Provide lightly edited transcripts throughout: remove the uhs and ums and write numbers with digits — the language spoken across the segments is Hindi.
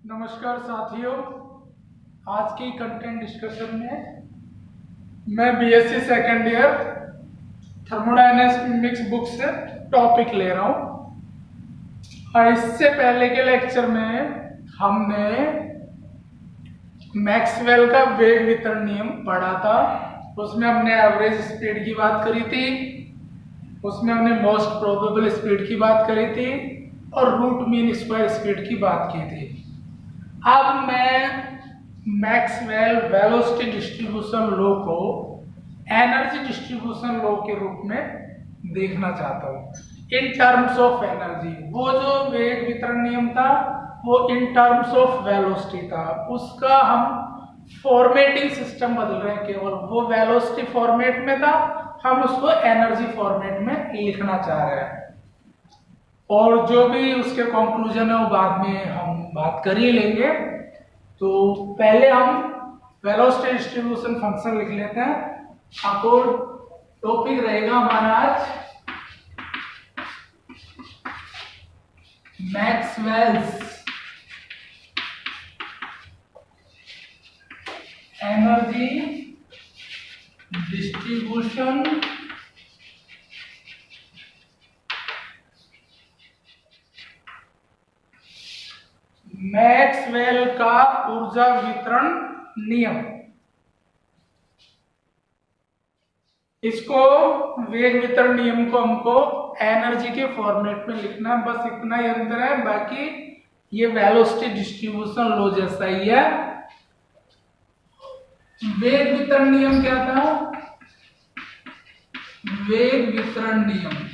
नमस्कार साथियों, आज की कंटेंट डिस्कशन में मैं BSc second year thermodynamics book से टॉपिक ले रहा हूँ। इससे पहले के लेक्चर में हमने मैक्सवेल का वेग वितरण नियम पढ़ा था। उसमें हमने एवरेज स्पीड की बात करी थी, उसमें हमने मोस्ट प्रोबेबल स्पीड की बात करी थी और रूट मीन स्क्वायर स्पीड की बात की थी। अब मैं मैक्सवेल वेलोसिटी डिस्ट्रीब्यूशन लॉ को एनर्जी डिस्ट्रीब्यूशन लॉ के रूप में देखना चाहता हूँ इन टर्म्स ऑफ एनर्जी। वो जो वेग वितरण नियम था वो इन टर्म्स ऑफ वेलोसिटी था, उसका हम फॉर्मेटिंग सिस्टम बदल रहे हैं। केवल वो वेलोसिटी फॉर्मेट में था, हम उसको एनर्जी फॉर्मेट में लिखना चाह रहे हैं और जो भी उसके कंक्लूजन है वो बाद में हम बात कर ही लेंगे। तो पहले हम वेलोसिटी डिस्ट्रीब्यूशन फंक्शन लिख लेते हैं। आपको टॉपिक रहेगा हमारा आज मैक्सवेल्स एनर्जी डिस्ट्रीब्यूशन मैक्सवेल का ऊर्जा वितरण नियम। इसको वेग वितरण नियम को हमको एनर्जी के फॉर्मेट में लिखना है, बस इतना ही अंतर है। बाकी ये वेलोसिटी डिस्ट्रीब्यूशन लॉ जैसा ही है। वेग वितरण नियम क्या था? वेग वितरण नियम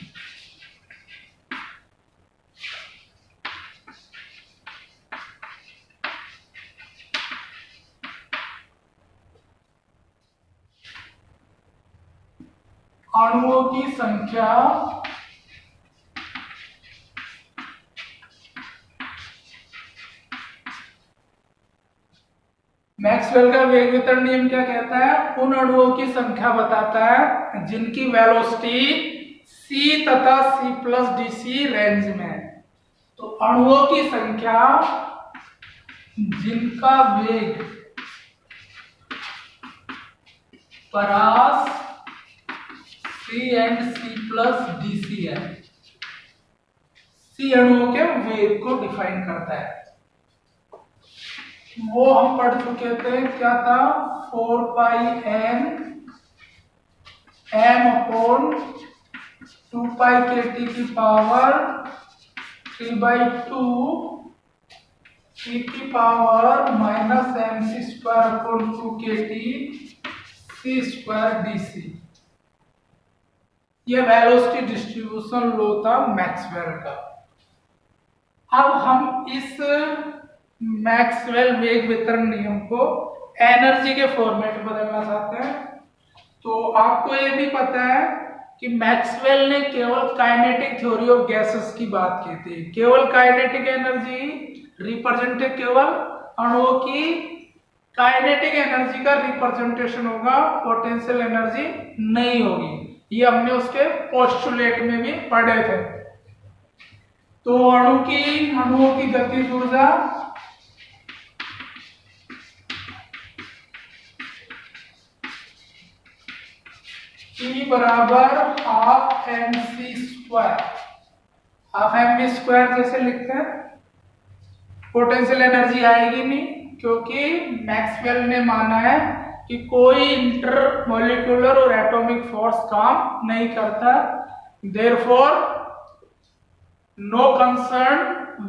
अणुओं की संख्या मैक्सवेल का वेग वितरण नियम क्या कहता है? उन अणुओं की संख्या बताता है जिनकी वेलोसिटी c तथा c प्लस dc रेंज में है। तो अणुओं की संख्या जिनका वेग परास c and c plus dc है, c अणुओं के वेग को डिफाइन करता है। वो हम पढ़ चुके थे, क्या था? 4 पाई m अपॉन 2 पाई के टी की पावर 3/2 e की power minus mc square upon 2 के टी c स्क्वायर dc। ये वेलोसिटी डिस्ट्रीब्यूशन लॉ था मैक्सवेल का। अब हम इस मैक्सवेल वेग वितरण नियम को एनर्जी के फॉर्मेट में बदलना चाहते हैं। तो आपको ये भी पता है कि मैक्सवेल ने केवल काइनेटिक थ्योरी ऑफ गैसेस की बात की थी। केवल काइनेटिक एनर्जी रिप्रेजेंट केवल अणुओं की काइनेटिक एनर्जी का रिप्रेजेंटेशन होगा, पोटेंशियल एनर्जी नहीं होगी। ये हमने उसके पोस्टुलेट में भी पढ़े थे। तो अणुओं की गतिज ऊर्जा E बराबर half m c square. Half m v square जैसे लिखते हैं, पोटेंशियल एनर्जी आएगी नहीं, क्योंकि मैक्सवेल ने माना है कि कोई इंटरमोलिकुलर और एटॉमिक फोर्स काम नहीं करता। Therefore no concern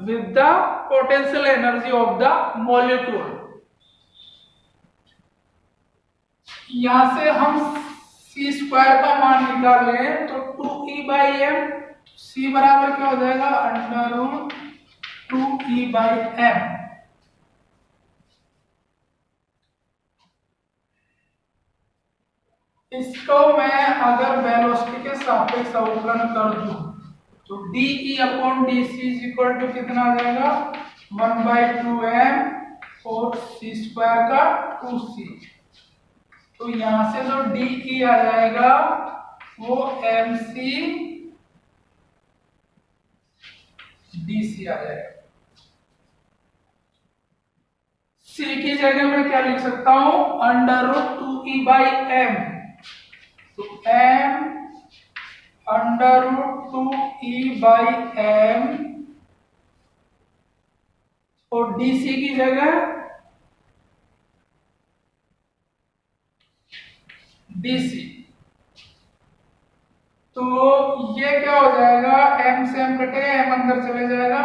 with the potential energy of the molecule. यहां से हम c स्क्वायर का मान निकालें तो 2e/m, c बराबर क्या हो जाएगा? Under root 2e/m। इसको मैं अगर वेलोसिटी के सापेक्ष अवकलन कर दूं तो de upon dc is equal to कितना आ जाएगा? 1/2m और c स्क्वायर का 2c। तो यहां से जो de आ जाएगा वो mc dc आ जाएगा। सी की जगह मैं क्या लिख सकता हूं, अंडर रूट 2e/m। तो m अंडर रूट 2e/m और dc की जगह dc। तो ये क्या हो जाएगा, m से m कटेगा, m अंदर चले जाएगा।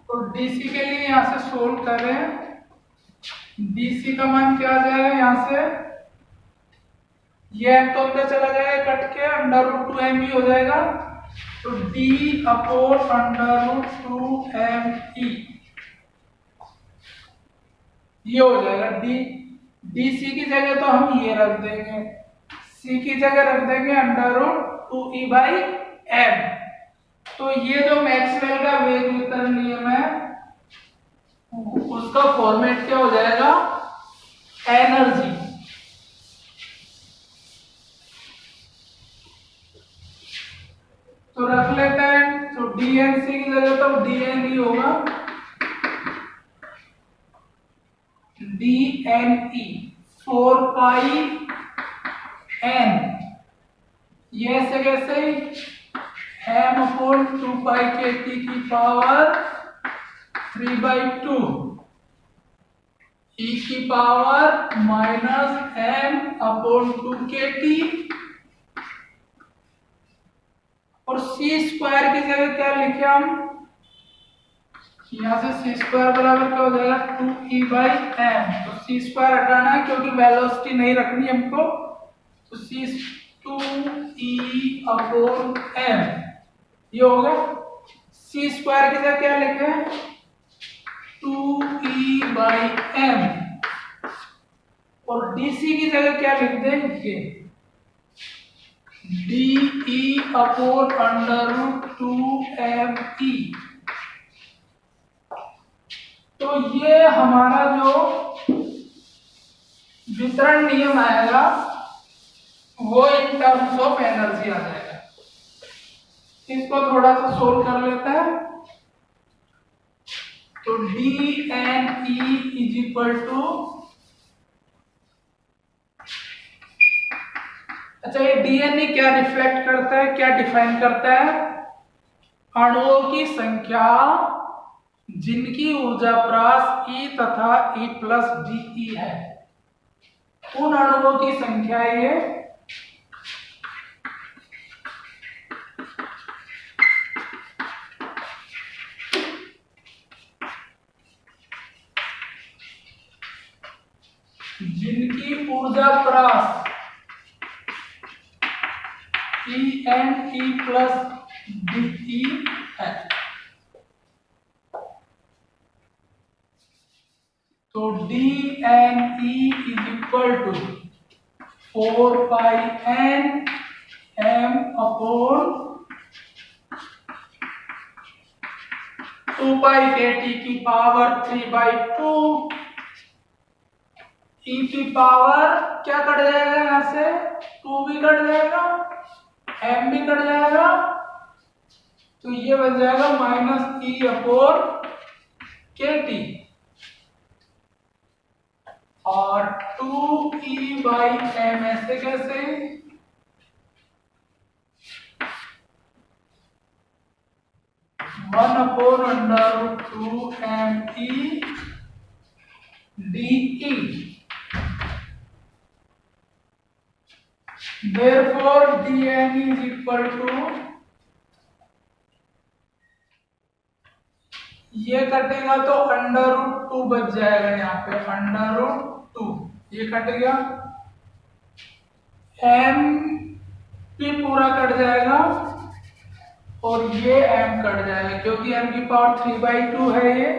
तो dc के लिए यहां से सोल्व करें, dc का मान क्या आ जाएगा, यहां से ये m तो अंदर चला जाएगा कट के, अंडर रूट 2m ही हो जाएगा। तो d upon under root 2m e ये हो जाएगा। dc की जगह तो हम ये रख देंगे, c की जगह रख देंगे अंडर रूट 2e/m। तो ये जो मैक्सवेल का वेग वितरण नियम है उसका फॉर्मेट क्या हो जाएगा, एनर्जी। तो रख लेते हैं, तो dnc की जगह तो dne होगा, dne 4 पाई n, ये ऐसे कैसे m अपॉन 2 पाई के टी की पावर 3/2 e की पावर माइनस m अपॉन 2 के टी। और c स्क्वायर की जगह क्या लिखे हम, यहां से c स्क्वायर बराबर क्या हो जाएगा, 2e/m। तो c स्क्वायर हटाना है क्योंकि वेलोसिटी नहीं रखनी हमको। तो c 2e अपॉन m ये हो गया। c स्क्वायर की जगह क्या लिखे, 2e/m। और dc की जगह क्या लिख देंगे, de upon under root 2me। तो ये हमारा जो वितरण नियम आएगा वो इन टर्म्स ऑफ एनर्जी आ जाएगा। इसको थोड़ा सा सोल्व कर लेते हैं। तो dne इज इक्वल टू, अच्छा ये dne क्या रिफ्लेक्ट करता है, क्या डिफाइन करता है, अणुओं की संख्या जिनकी ऊर्जा प्रास E तथा E प्लस de है, उन अणुओं की संख्या ये जिनकी ऊर्जा प्रास E प्लस de है। तो dne is equal to 4 pi n m upon 2 pi के टी की पावर 3/2 e की पावर क्या कट जाएगा, यहां से 2 भी कट जाएगा, m भी कट जाएगा। तो ये बन जाएगा minus e upon k T. और 2e/m ऐसे कैसे, one upon under root 2me de। Therefore dne is equal to, ये कटेगा तो अंडर रूट 2 बच जाएगा, यहाँ पे अंडर रूट 2 ये कट गया, m भी पूरा कट जाएगा और ये m कट जाएगा क्योंकि m की पावर 3/2 है ये।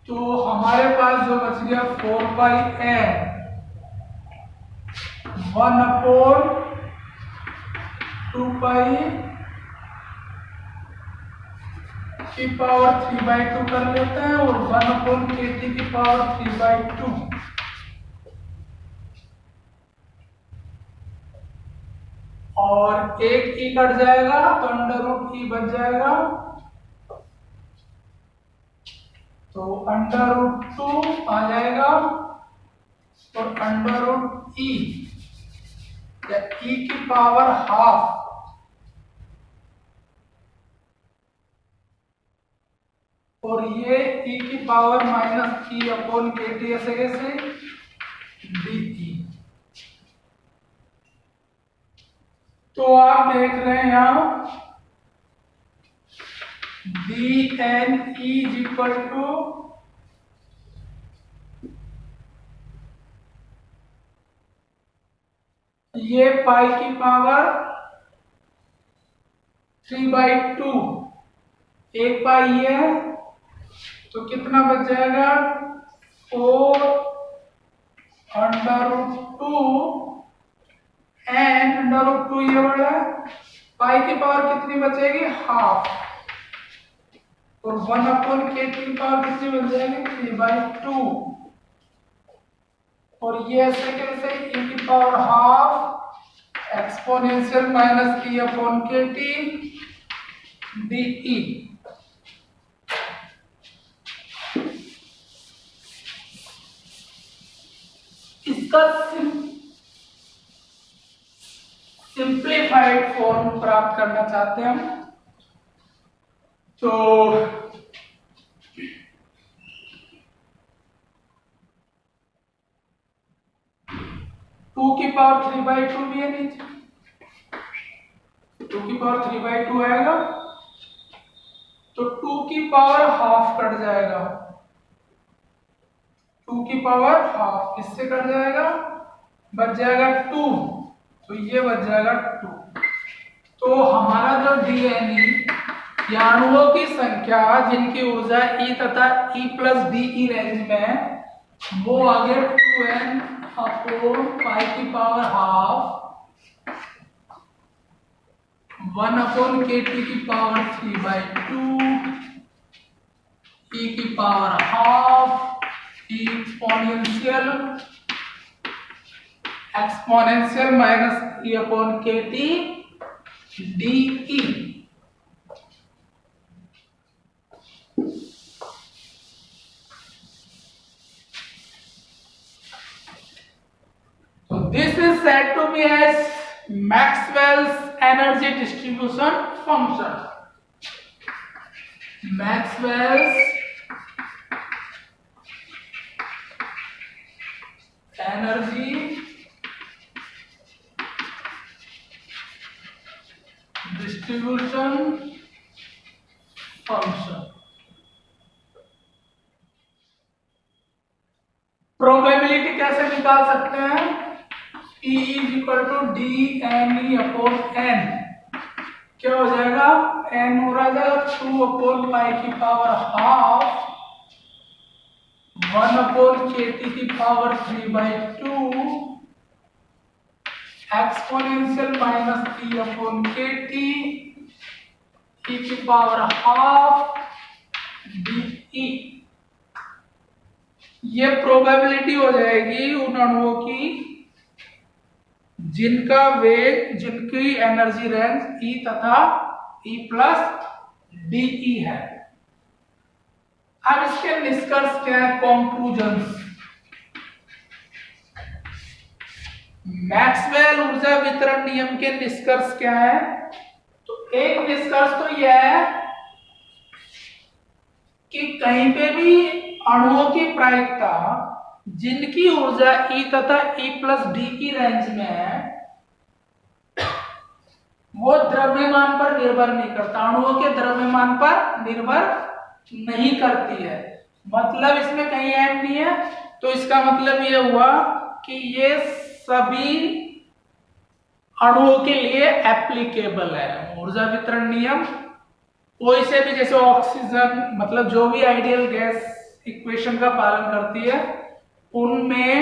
तो हमारे पास जो बच गया 4 पाई n 1 अपॉन 2 पाई की पावर 3/2 कर लेते हैं और 1 अपॉन के टी की पावर 3/2। और एक ई कट जाएगा तो अंडर रूट ई बच जाएगा। तो √2 आ जाएगा और √e या e की पावर हाफ और ये e की पावर -e/kT ऐसे कैसे डी। तो आप देख रहे हैं यहां dne इज इक्वल टू ये पाई की पावर 3/2 एक पाई ये है तो कितना बच जाएगा 4 √2 एंड √2 ये वाला पाई की पावर कितनी बचेगी हाफ और 1/kT की पावर कितनी बच जाएगी 3/2 और ये ऐसे कैसे e की power half exponential -e/kT de। इसका सिंप्लीफाइड फॉर्म प्राप्त करना चाहते हैं हम तो टू की पावर 3/2 भी है नीचे 2 की पावर 3/2 आएगा तो 2 की पावर हाफ कट जाएगा 2 की पावर हाफ इससे कट जाएगा बच जाएगा 2 तो ये बच जाएगा 2 तो हमारा जो डीएनई या अणुओं की संख्या जिनकी ऊर्जा E तथा E+DE रेंज में है वो आगे 2n अपॉन पाई की पावर हाफ 1/kT की पावर 3/2 E की power half exponential -e/kT de। So this is said to be as Maxwell's energy distribution function. Maxwell's energy distribution function. Probability कैसे निकाल सकते हैं E is equal to dne/n क्या हो जाएगा n हो रहा जाएगा 2/पाई की पावर हाफ 1/kT की पावर 3/2 एक्सपोनेंशियल -e/kT e की पावर हाफ de। ये प्रोबेबिलिटी हो जाएगी उन अणुओं की जिनका वेग जिनकी एनर्जी रेंज E तथा E+DE है। अब इसके निष्कर्ष क्या है कंक्लूजन्स। मैक्सवेल ऊर्जा वितरण नियम के निष्कर्ष क्या है तो एक निष्कर्ष तो यह है कि कहीं पे भी अणुओं की प्रायिकता जिनकी ऊर्जा E तथा E+DE रेंज में है वो द्रव्यमान पर निर्भर नहीं करता अणुओं के द्रव्यमान पर निर्भर नहीं करती है मतलब इसमें कहीं एम नहीं है तो इसका मतलब ये हुआ कि ये सभी अणुओं के लिए एप्लीकेबल है ऊर्जा वितरण नियम कोई से भी जैसे ऑक्सीजन मतलब जो भी आइडियल गैस इक्वेशन का पालन करती है उनमें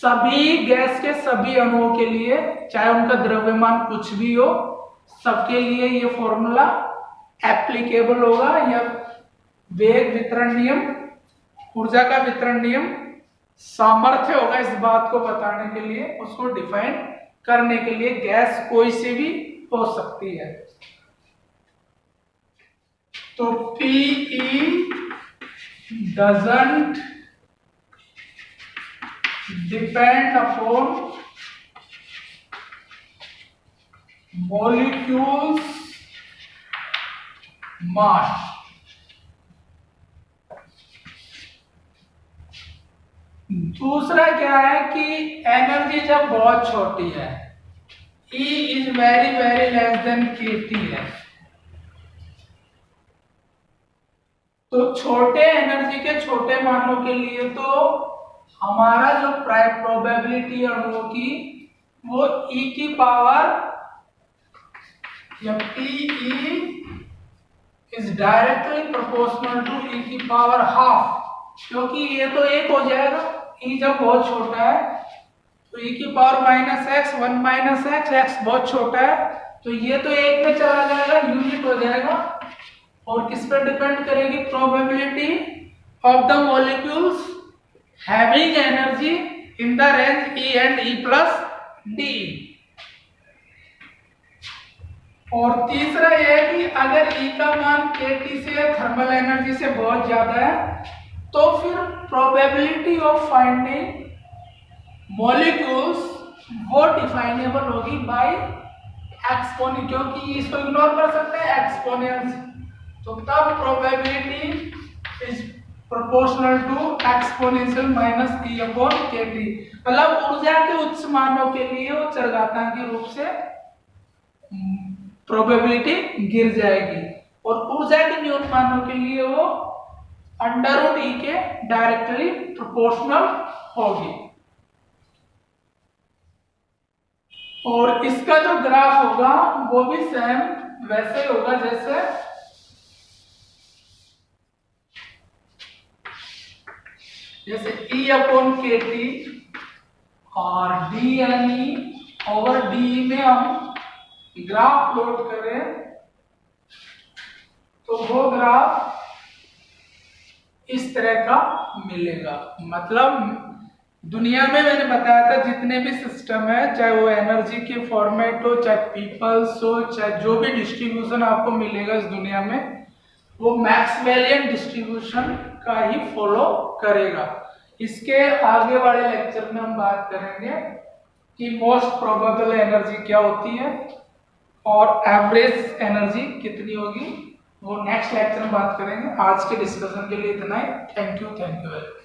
सभी गैस के सभी अणुओं के लिए चाहे उनका द्रव्यमान कुछ भी हो सबके लिए ये फॉर्मूला एप्लीकेबल होगा या वेग वितरण नियम ऊर्जा का वितरण नियम सामर्थ्य होगा इस बात को बताने के लिए उसको डिफाइन करने के लिए गैस कोई से भी हो सकती है तो Pe doesn't depend upon molecules mass। दूसरा क्या है कि एनर्जी जब बहुत छोटी है, E is very very less than kT है, तो छोटे एनर्जी के छोटे मानों के लिए तो हमारा जो प्रोबेबिलिटी अणुओं की वो E की पावर या PE is directly proportional to E की पावर हाफ, क्योंकि ये तो एक हो जाएगा, E जब बहुत छोटा है तो E की power minus x, 1 minus x, x बहुत छोटा है तो ये तो एक में चला जाएगा, यूनिट हो जाएगा। और किस पर डिपेंड करेगी probability of the molecules having energy in the range E and E plus D. और तीसरा यह है कि अगर E का मान kT से थर्मल एनर्जी से बहुत ज्यादा है तो फिर प्रोबेबिलिटी ऑफ फाइंडिंग मॉलिक्यूल्स वो डिफाइनेबल होगी बाय एक्सपोनेंट, क्योंकि इसको इग्नोर कर सकते हैं एक्सपोनेंस, तो तब probability is proportional to exponential minus E upon kT। मतलब ऊर्जा के उच्च मानों के लिए वो चरघातांकी रूप से प्रोबेबिलिटी गिर जाएगी और ऊर्जा के न्यून मानों के लिए वो अंडर रूट E के डायरेक्टली प्रोपोर्शनल होगी। और इसका जो ग्राफ होगा वो भी सेम वैसे होगा जैसे E अपॉन kT और D N E over D में हम ग्राफ प्लॉट करें तो वो ग्राफ इस तरह का मिलेगा। मतलब दुनिया में मैंने बताया था जितने भी सिस्टम है, चाहे वो एनर्जी के फॉर्मेट हो, चाहे पीपल्स हो, चाहे जो भी डिस्ट्रीब्यूशन आपको मिलेगा इस दुनिया में, वो मैक्सवेलियन डिस्ट्रीब्यूशन का ही फॉलो करेगा। इसके आगे वाले लेक्चर में हम बात करेंगे कि मोस्ट प्रोबेबल एनर्जी क्या होती है और एवरेज एनर्जी कितनी होगी, वो नेक्स्ट लेक्चर में बात करेंगे। आज के डिस्कशन के लिए इतना ही। Thank you very much.